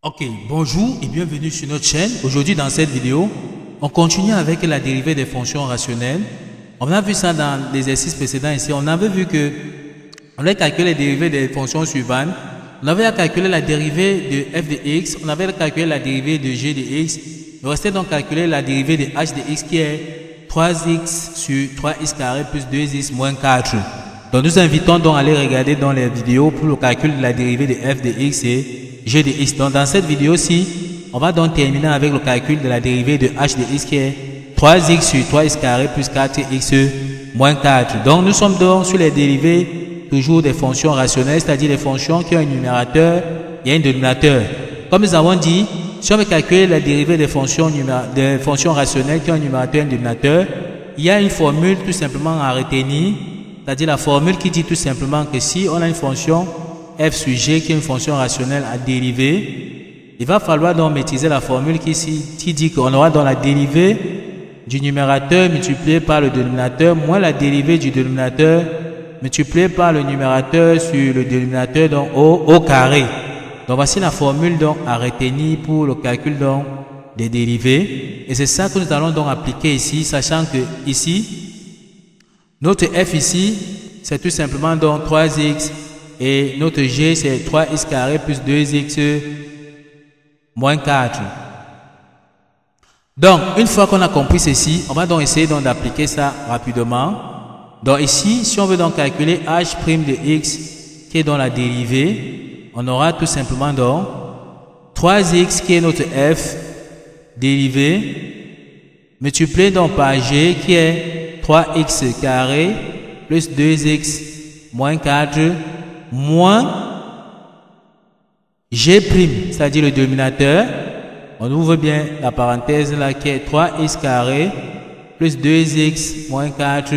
Ok, bonjour et bienvenue sur notre chaîne. Aujourd'hui dans cette vidéo, on continue avec la dérivée des fonctions rationnelles. On a vu ça dans l'exercice précédent ici. On avait vu que on avait calculé les dérivées des fonctions suivantes. On avait calculé la dérivée de f de x, on avait calculé la dérivée de g de x. Il restait donc calculer la dérivée de h de x qui est 3x sur 3x carré plus 2x moins 4. Donc nous invitons donc à aller regarder dans les vidéos pour le calcul de la dérivée de f de x et g de x. Donc dans cette vidéo-ci, on va donc terminer avec le calcul de la dérivée de h de x qui est 3x sur 3x carré plus 4x moins 4. Donc nous sommes donc sur les dérivées toujours des fonctions rationnelles, c'est-à-dire des fonctions qui ont un numérateur et un dénominateur. Comme nous avons dit, si on veut calculer la dérivée des fonctions rationnelles qui ont un numérateur et un dénominateur, il y a une formule tout simplement à retenir, c'est-à-dire la formule qui dit tout simplement que si on a une fonction f sur g qui est une fonction rationnelle à dériver, il va falloir donc maîtriser la formule qui dit qu'on aura dans la dérivée du numérateur multiplié par le dénominateur moins la dérivée du dénominateur multiplié par le numérateur sur le dénominateur donc au carré. Donc voici la formule donc à retenir pour le calcul donc des dérivées. Et c'est ça que nous allons donc appliquer ici, sachant que ici, notre f ici, c'est tout simplement donc 3x et notre g c'est 3x carré plus 2x moins 4. Donc, une fois qu'on a compris ceci, on va donc essayer d'appliquer ça rapidement. Donc ici, si on veut donc calculer h' de x qui est dans la dérivée, on aura tout simplement donc 3x qui est notre f dérivée multiplié donc par g qui est 3x carré plus 2x moins 4 moins g', c'est-à-dire le dénominateur. On ouvre bien la parenthèse là qui est 3x carré plus 2x moins 4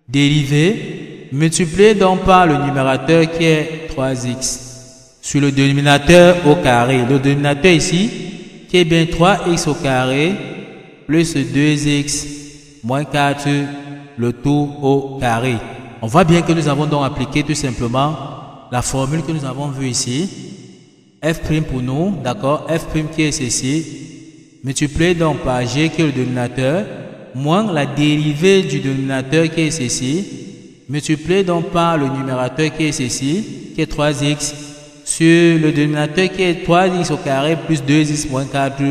dérivé multiplié donc par le numérateur qui est 3x sur le dénominateur au carré. Le dénominateur ici qui est bien 3x au carré plus 2x moins 4 le tout au carré. On voit bien que nous avons donc appliqué tout simplement la formule que nous avons vue ici. F' pour nous, d'accord, F' qui est ceci, multiplié donc par G qui est le dénominateur, moins la dérivée du dénominateur qui est ceci, multiplié donc par le numérateur qui est ceci, qui est 3x, sur le dénominateur qui est 3x au carré plus 2x moins 4,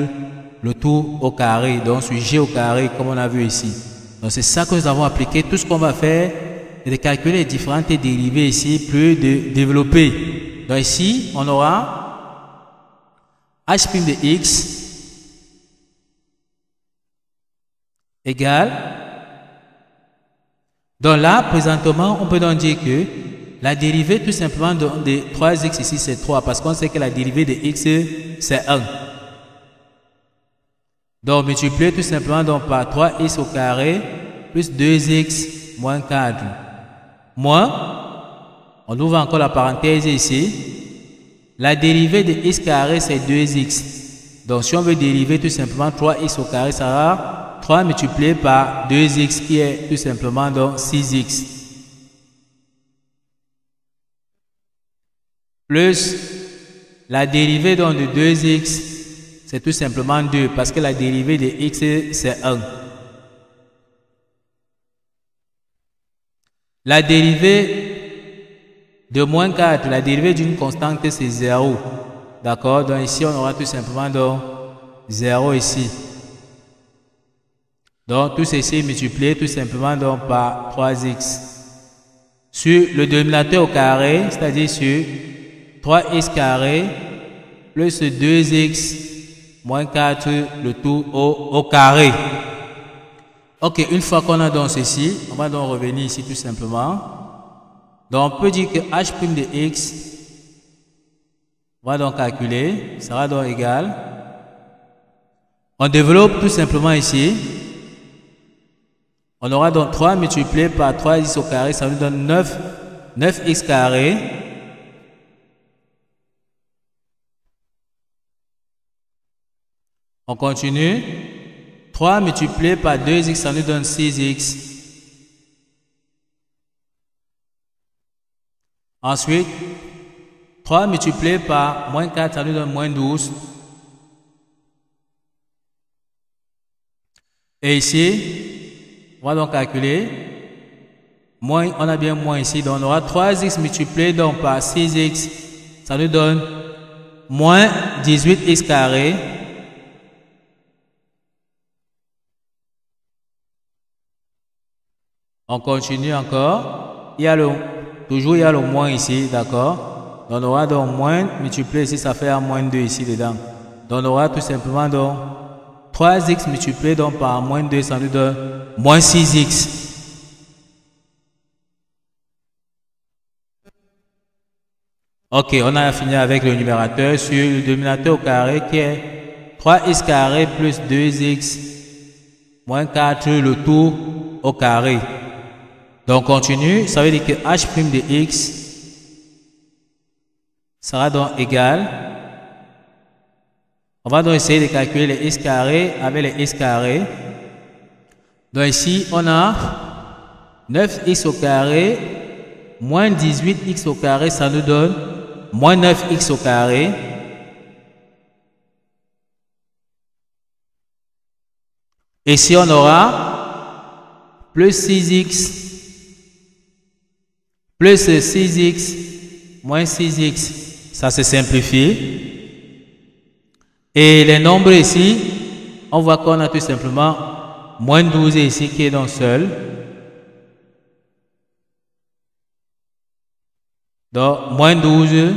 le tout au carré, donc sur G au carré comme on a vu ici. Donc c'est ça que nous avons appliqué. Tout ce qu'on va faire est de calculer les différentes dérivées ici, plus de développer. Donc ici, on aura h' de x égale. Donc là, présentement, on peut donc dire que la dérivée tout simplement de 3x ici, c'est 3, parce qu'on sait que la dérivée de x, c'est 1. Donc, multiplier tout simplement donc, par 3x au carré plus 2x moins 4. Moins, on ouvre encore la parenthèse ici. La dérivée de x carré, c'est 2x. Donc, si on veut dériver tout simplement 3x au carré, ça sera 3 multiplié par 2x qui est tout simplement donc 6x. Plus la dérivée donc de 2x, c'est tout simplement 2 parce que la dérivée de x, c'est 1. La dérivée de moins 4, la dérivée d'une constante, c'est 0. D'accord? Donc ici, on aura tout simplement donc 0 ici. Donc tout ceci multiplié tout simplement donc par 3x. Sur le dénominateur au carré, c'est-à-dire sur 3x carré plus 2x moins 4, le tout au carré. Ok, une fois qu'on a donc ceci, on va donc revenir ici tout simplement. Donc on peut dire que h' de x, on va donc calculer, ça sera donc égal. On développe tout simplement ici. On aura donc 3 multiplié par 3x au carré, ça nous donne 9x carré. On continue. 3 multiplié par 2x, ça nous donne 6x. Ensuite, 3 multiplié par moins 4, ça nous donne moins 12. Et ici, on va donc calculer. Moins, on a bien moins ici. Donc on aura 3x multiplié donc par 6x. Ça nous donne moins 18x carré. On continue encore. Toujours il y a le moins ici, d'accord. Donc on aura donc moins multiplié ici, ça fait un moins 2 ici dedans. Donc on aura tout simplement donc 3x multiplié donc par moins 2, ça nous donne moins 6x. Ok, on a fini avec le numérateur sur le dénominateur au carré qui est 3x carré plus 2x moins 4, le tout au carré. Donc on continue, ça veut dire que h' de x sera donc égal. On va donc essayer de calculer les x carrés avec les x carrés. Donc ici, on a 9x au carré moins 18x au carré, ça nous donne moins 9x au carré. Et ici, on aura plus 6x plus 6x moins 6x. Ça se simplifie. Et les nombres ici, on voit qu'on a tout simplement moins 12 ici qui est donc seul. Donc, moins 12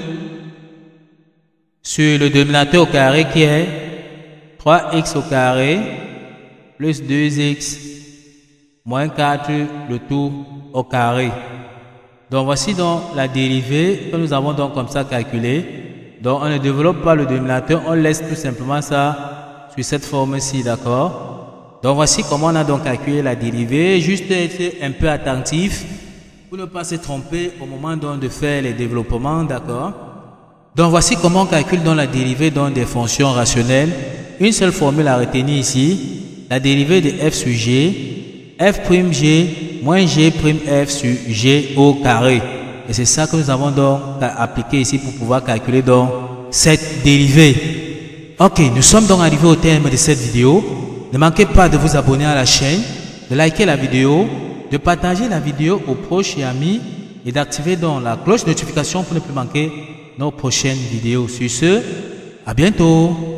sur le dénominateur au carré qui est 3x au carré plus 2x moins 4, le tout au carré. Donc, voici donc la dérivée que nous avons donc comme ça calculée. Donc, on ne développe pas le dénominateur, on laisse tout simplement ça sur cette forme-ci, d'accord? Donc, voici comment on a donc calculé la dérivée. Juste être un peu attentif pour ne pas se tromper au moment donc de faire les développements, d'accord? Donc, voici comment on calcule donc la dérivée donc des fonctions rationnelles. Une seule formule à retenir ici, la dérivée de f sur g, f'g moins g'f sur g au carré. Et c'est ça que nous avons donc appliqué ici pour pouvoir calculer donc cette dérivée. Ok, nous sommes donc arrivés au terme de cette vidéo. Ne manquez pas de vous abonner à la chaîne, de liker la vidéo, de partager la vidéo aux proches et amis et d'activer donc la cloche de notification pour ne plus manquer nos prochaines vidéos. Sur ce, à bientôt.